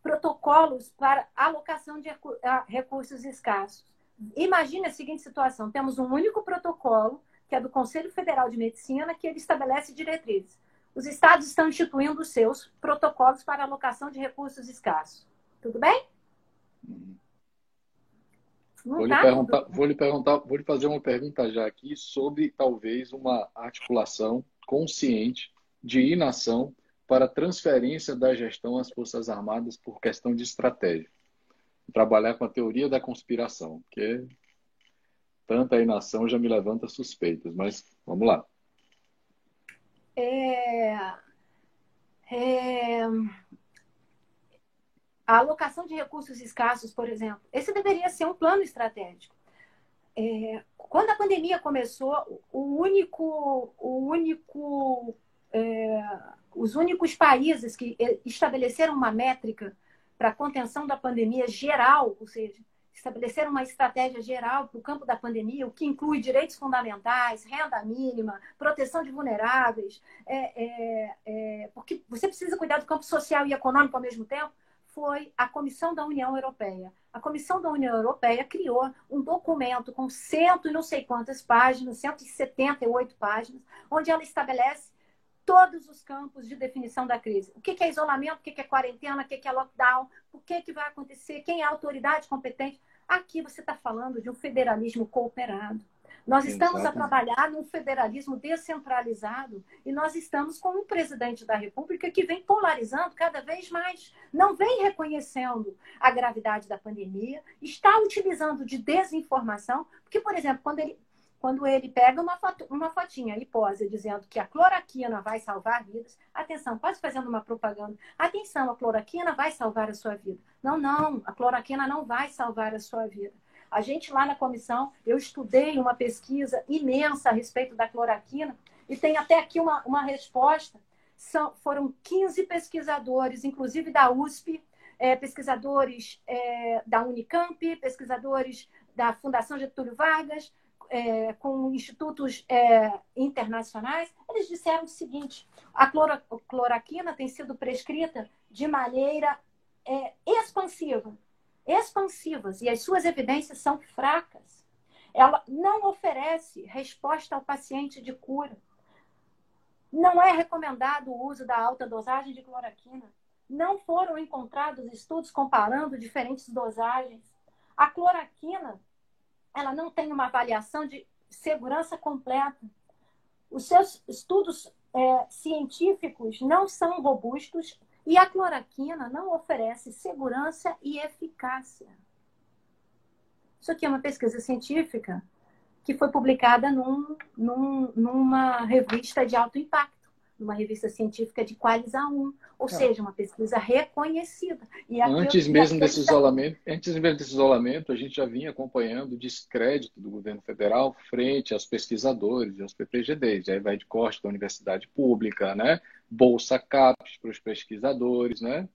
protocolos para alocação de recursos escassos. Imagine a seguinte situação: temos um único protocolo, que é do Conselho Federal de Medicina, que ele estabelece diretrizes. Os estados estão instituindo os seus protocolos para alocação de recursos escassos. Tudo bem? Vou lhe fazer uma pergunta já aqui sobre talvez uma articulação consciente de inação para transferência da gestão às Forças Armadas por questão de estratégia. Trabalhar com a teoria da conspiração, porque tanta inação já me levanta suspeitas, mas vamos lá. A alocação de recursos escassos, por exemplo, esse deveria ser um plano estratégico. Quando a pandemia começou, os únicos países que estabeleceram uma métrica para a contenção da pandemia geral, ou seja, estabeleceram uma estratégia geral para o campo da pandemia, o que inclui direitos fundamentais, renda mínima, proteção de vulneráveis, porque você precisa cuidar do campo social e econômico ao mesmo tempo, foi a Comissão da União Europeia. A Comissão da União Europeia criou um documento com cento e não sei quantas páginas, 178 páginas, onde ela estabelece todos os campos de definição da crise. O que é isolamento, o que é quarentena, o que é lockdown, o que vai acontecer, quem é a autoridade competente. Aqui você está falando de um federalismo cooperado. Nós estamos a trabalhar num federalismo descentralizado e nós estamos com um presidente da República que vem polarizando cada vez mais, não vem reconhecendo a gravidade da pandemia, está utilizando de desinformação, porque, por exemplo, quando ele pega uma fotinha e posa dizendo que a cloroquina vai salvar vidas, atenção, quase fazendo uma propaganda, atenção, a cloroquina vai salvar a sua vida. Não, a cloroquina não vai salvar a sua vida. A gente lá na comissão, eu estudei uma pesquisa imensa a respeito da cloroquina e tem até aqui uma resposta. Foram 15 pesquisadores, inclusive da USP, pesquisadores da Unicamp, pesquisadores da Fundação Getúlio Vargas, com institutos internacionais. Eles disseram o seguinte: a cloroquina tem sido prescrita de maneira expansivas, e as suas evidências são fracas. Ela não oferece resposta ao paciente de cura. Não é recomendado o uso da alta dosagem de cloroquina. Não foram encontrados estudos comparando diferentes dosagens. A cloroquina, ela não tem uma avaliação de segurança completa. Os seus estudos científicos não são robustos e a cloroquina não oferece segurança e eficácia. Isso aqui é uma pesquisa científica que foi publicada numa revista de alto impacto, numa revista científica de Qualis A1, ou seja, uma pesquisa reconhecida. E antes mesmo desse isolamento, a gente já vinha acompanhando o descrédito do governo federal frente aos pesquisadores e aos PPGDs. Aí vai de corte da universidade pública, né? Bolsa CAPES para os pesquisadores, né?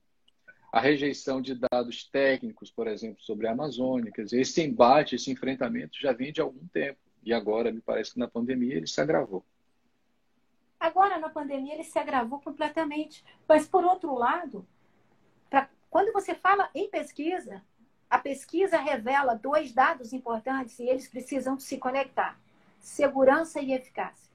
A rejeição de dados técnicos, por exemplo, sobre a Amazônia. Quer dizer, esse embate, esse enfrentamento já vem de algum tempo. E agora, me parece que na pandemia ele se agravou. Agora, na pandemia, ele se agravou completamente. Mas, por outro lado, quando você fala em pesquisa, a pesquisa revela 2 dados importantes e eles precisam se conectar: segurança e eficácia.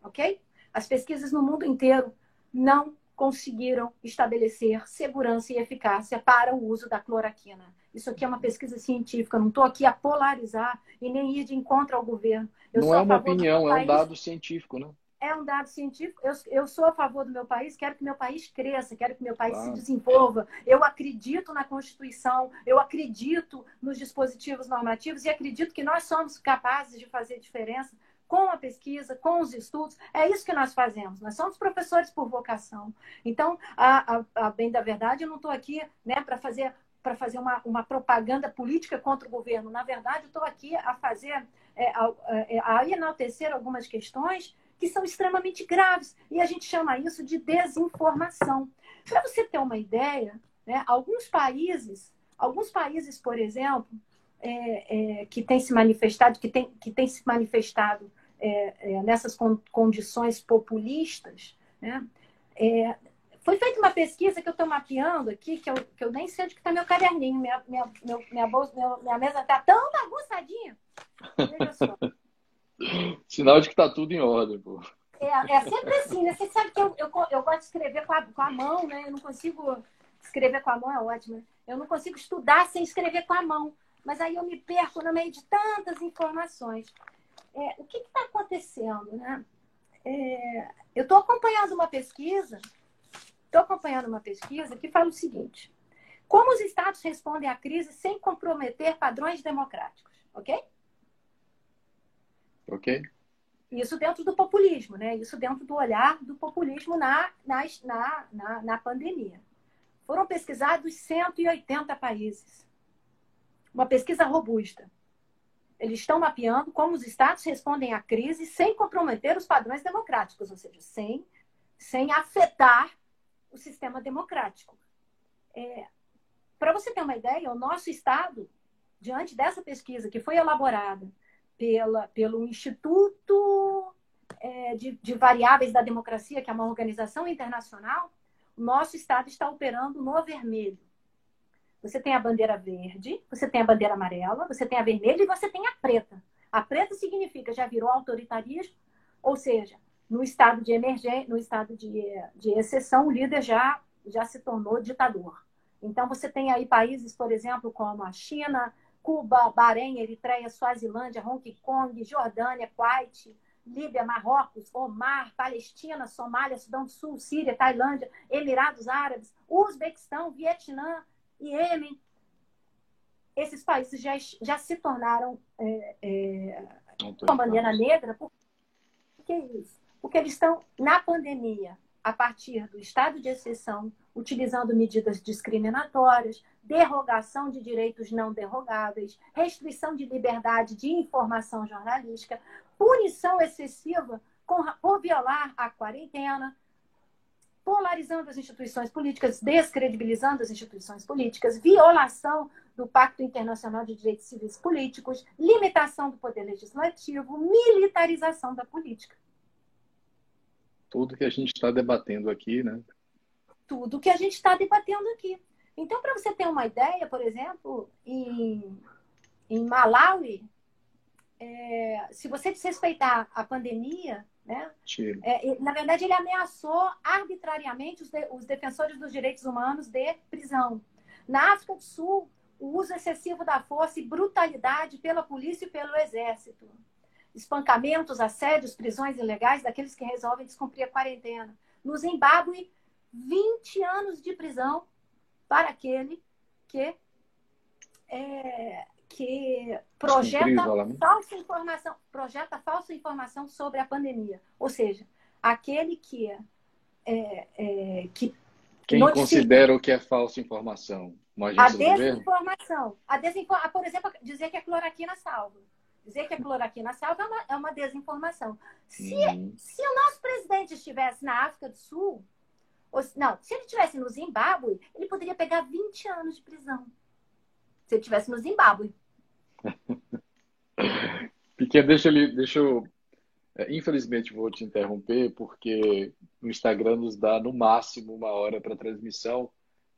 Ok? As pesquisas no mundo inteiro não conseguiram estabelecer segurança e eficácia para o uso da cloroquina. Isso aqui é uma pesquisa científica, não estou aqui a polarizar e nem ir de encontro ao governo. Não é uma opinião, é um dado científico, né? É um dado científico. Eu sou a favor do meu país, quero que meu país cresça, quero que meu país se desenvolva. Eu acredito na Constituição, eu acredito nos dispositivos normativos e acredito que nós somos capazes de fazer diferença com a pesquisa, com os estudos. É isso que nós fazemos. Nós somos professores por vocação. Então, a bem da verdade, eu não estou aqui, né, para fazer uma propaganda política contra o governo. Na verdade, eu estou aqui a enaltecer algumas questões que são extremamente graves. E a gente chama isso de desinformação. Para você ter uma ideia, né, alguns países, por exemplo, que têm se manifestado, nessas condições populistas, né, foi feita uma pesquisa que eu estou mapeando aqui, que eu nem sei onde está meu caderninho. Minha mesa está tão bagunçadinha. Veja só. Sinal de que está tudo em ordem, pô. É sempre assim, né? Você sabe que eu gosto de escrever com a mão, né? Eu não consigo escrever com a mão, é ótimo. Né? Eu não consigo estudar sem escrever com a mão. Mas aí eu me perco no meio de tantas informações. O que está acontecendo, né? Eu estou acompanhando uma pesquisa que fala o seguinte: como os estados respondem à crise sem comprometer padrões democráticos, ok? Ok. Isso dentro do populismo, né? Isso dentro do olhar do populismo na pandemia. Foram pesquisados 180 países. Uma pesquisa robusta. Eles estão mapeando como os estados respondem à crise sem comprometer os padrões democráticos, ou seja, sem afetar o sistema democrático. Para você ter uma ideia, o nosso estado diante dessa pesquisa que foi elaborada pelo Instituto de Variáveis da Democracia, que é uma organização internacional, o nosso Estado está operando no vermelho. Você tem a bandeira verde, você tem a bandeira amarela, você tem a vermelha e você tem a preta. A preta significa já virou autoritarismo, ou seja, no estado de emergência, no estado de exceção, o líder já se tornou ditador. Então, você tem aí países, por exemplo, como a China, Cuba, Bahrein, Eritreia, Suazilândia, Hong Kong, Jordânia, Kuwait, Líbia, Marrocos, Omar, Palestina, Somália, Sudão do Sul, Síria, Tailândia, Emirados Árabes, Uzbequistão, Vietnã, Iêmen. Esses países já se tornaram com bandeira negra. Por que isso? Porque eles estão na pandemia, a partir do estado de exceção, utilizando medidas discriminatórias, derrogação de direitos não derrogáveis, restrição de liberdade de informação jornalística, punição excessiva por violar a quarentena, polarizando as instituições políticas, descredibilizando as instituições políticas, violação do Pacto Internacional de Direitos Civis e Políticos, limitação do poder legislativo, militarização da política. Tudo que a gente está debatendo aqui, né? Tudo que a gente está debatendo aqui. Então, para você ter uma ideia, por exemplo, em Malawi, se você desrespeitar a pandemia, né, na verdade, ele ameaçou arbitrariamente os defensores dos direitos humanos de prisão. Na África do Sul, o uso excessivo da força e brutalidade pela polícia e pelo exército. Espancamentos, assédios, prisões ilegais daqueles que resolvem descumprir a quarentena. No Zimbábue, 20 anos de prisão para aquele que projeta falsa informação sobre a pandemia. Ou seja, aquele que quem considera o que é falsa informação? Uma agência do governo? Por exemplo, dizer que a cloroquina salva. Dizer que a cloroquina salva é uma desinformação. Se o nosso presidente estivesse na África do Sul, se ele estivesse no Zimbábue, ele poderia pegar 20 anos de prisão. Se ele estivesse no Zimbábue. Pequeno, deixa eu infelizmente vou te interromper, porque o Instagram nos dá no máximo 1 hora para transmissão.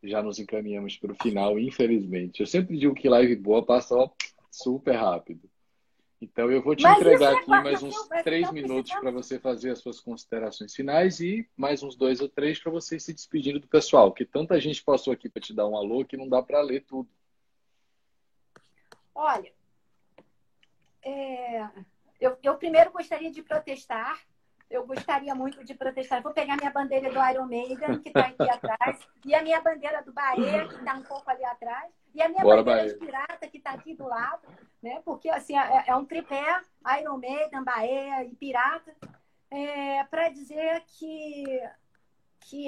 Já nos encaminhamos para o final, infelizmente. Eu sempre digo que live boa passa super rápido. Então, eu vou te entregar aqui mais uns 3 minutos para você fazer as suas considerações finais e mais uns 2 ou 3 para você se despedir do pessoal, que tanta gente passou aqui para te dar um alô que não dá para ler tudo. Olha, eu primeiro gostaria de protestar. Eu gostaria muito de protestar. Vou pegar minha bandeira do Iron Maiden, que está aqui atrás, e a minha bandeira do Bahia, que está um pouco ali atrás, e a minha bandeira de pirata, que está aqui do lado, né? Porque assim, é um tripé, Iron Maiden, Bahia e pirata, para dizer que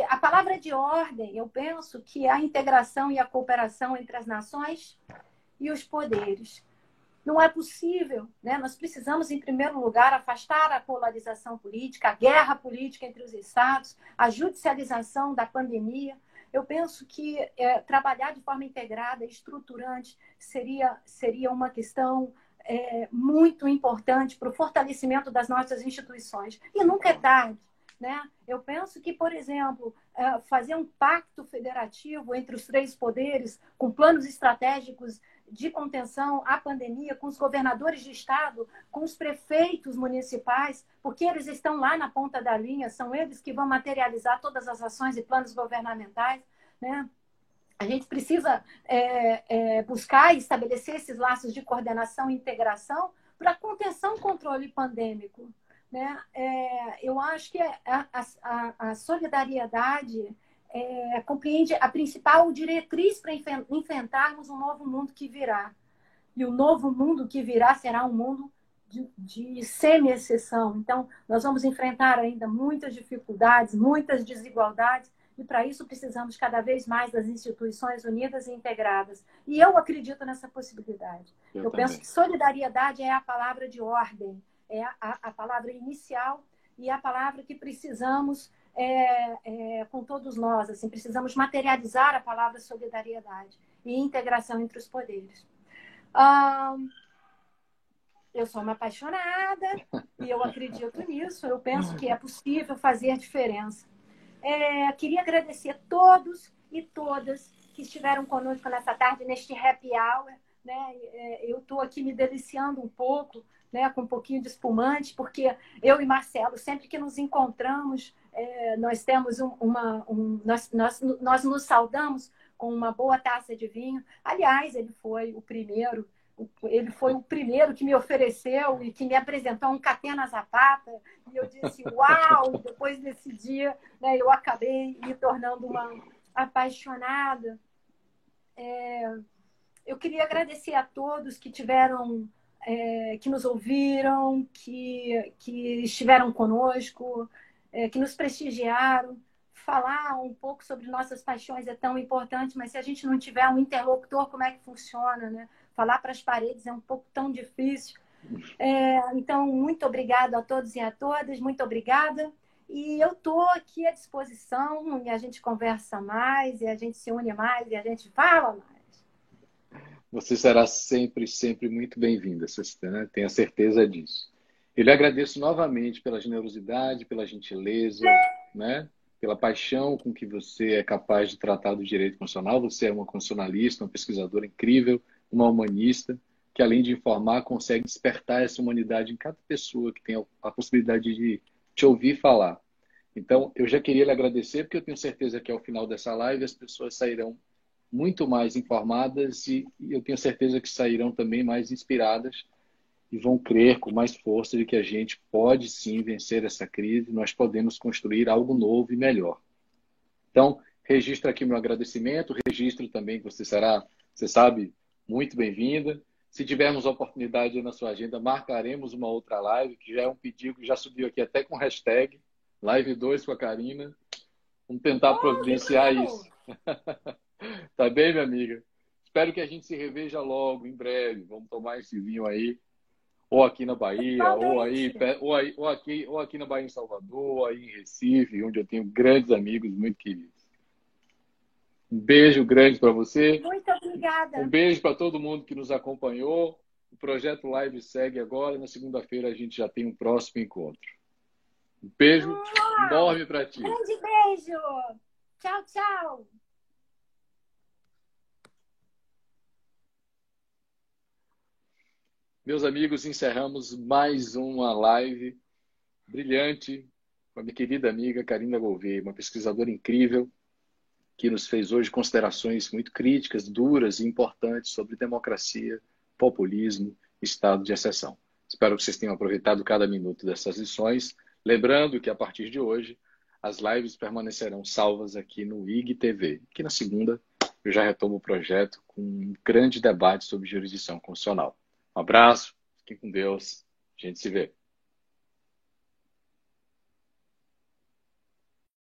a palavra de ordem, eu penso que a integração e a cooperação entre as nações e os poderes. Não é possível, né? Nós precisamos, em primeiro lugar, afastar a polarização política, a guerra política entre os estados, a judicialização da pandemia. Eu penso que trabalhar de forma integrada, estruturante, seria uma questão muito importante para o fortalecimento das nossas instituições. E nunca é tarde, né? Eu penso que, por exemplo, fazer um pacto federativo entre os 3 poderes, com planos estratégicos de contenção à pandemia, com os governadores de estado, com os prefeitos municipais, porque eles estão lá na ponta da linha, são eles que vão materializar todas as ações e planos governamentais, né? A gente precisa buscar e estabelecer esses laços de coordenação e integração para contenção e controle pandêmico, né? Eu acho que a solidariedade compreende a principal diretriz para enfrentarmos um novo mundo que virá. E o novo mundo que virá será um mundo de semi-exceção. Então, nós vamos enfrentar ainda muitas dificuldades, muitas desigualdades, e para isso precisamos cada vez mais das instituições unidas e integradas. E eu acredito nessa possibilidade. Eu penso que solidariedade é a palavra de ordem, é a palavra inicial e a palavra que precisamos com todos nós, assim, precisamos materializar a palavra solidariedade e integração entre os poderes. Eu sou uma apaixonada e eu acredito nisso. Eu penso que é possível fazer diferença. Queria agradecer a todos e todas que estiveram conosco nessa tarde, neste happy hour. Né? Eu estou aqui me deliciando um pouco, né, com um pouquinho de espumante, porque eu e Marcelo, sempre que nos encontramos, nós temos nós nos saudamos com uma boa taça de vinho. Aliás, ele foi o primeiro que me ofereceu e que me apresentou um Catena Zapata, e eu disse, uau! Depois desse dia, né, eu acabei me tornando uma apaixonada. Eu queria agradecer a todos que tiveram, que nos ouviram, que estiveram conosco, que nos prestigiaram. Falar um pouco sobre nossas paixões é tão importante, mas se a gente não tiver um interlocutor, como é que funciona, né? Falar para as paredes é um pouco tão difícil. Então, muito obrigada a todos e a todas, muito obrigada. E eu estou aqui à disposição, e a gente conversa mais, e a gente se une mais, e a gente fala mais. Você será sempre, sempre muito bem-vinda, né? Tenha certeza disso. Eu lhe agradeço novamente pela generosidade, pela gentileza, né? Pela paixão com que você é capaz de tratar do direito constitucional. Você é uma constitucionalista, uma pesquisadora incrível, uma humanista, que além de informar, consegue despertar essa humanidade em cada pessoa que tem a possibilidade de te ouvir falar. Então, eu já queria lhe agradecer, porque eu tenho certeza que ao final dessa live as pessoas sairão muito mais informadas e eu tenho certeza que sairão também mais inspiradas e vão crer com mais força de que a gente pode sim vencer essa crise, nós podemos construir algo novo e melhor. Então, registro aqui meu agradecimento, registro também que você será, você sabe, muito bem-vinda. Se tivermos oportunidade na sua agenda, marcaremos uma outra live, que já é um pedido que já subiu aqui até com hashtag, live 2 com a Karina. Vamos tentar providenciar isso. Tá bem, minha amiga? Espero que a gente se reveja logo, em breve. Vamos tomar esse vinho aí. Ou aqui na Bahia, ou aqui na Bahia em Salvador, ou aí em Recife, onde eu tenho grandes amigos muito queridos. Um beijo grande para você. Muito obrigada. Um beijo para todo mundo que nos acompanhou. O Projeto Live segue agora. Na segunda-feira a gente já tem um próximo encontro. Um beijo enorme para ti. Grande beijo. Tchau, tchau. Meus amigos, encerramos mais uma live brilhante com a minha querida amiga Karina Gouveia, uma pesquisadora incrível que nos fez hoje considerações muito críticas, duras e importantes sobre democracia, populismo e estado de exceção. Espero que vocês tenham aproveitado cada minuto dessas lições. Lembrando que a partir de hoje as lives permanecerão salvas aqui no IGTV. Que na segunda eu já retomo o projeto com um grande debate sobre jurisdição constitucional. Um abraço, fiquem com Deus, a gente se vê.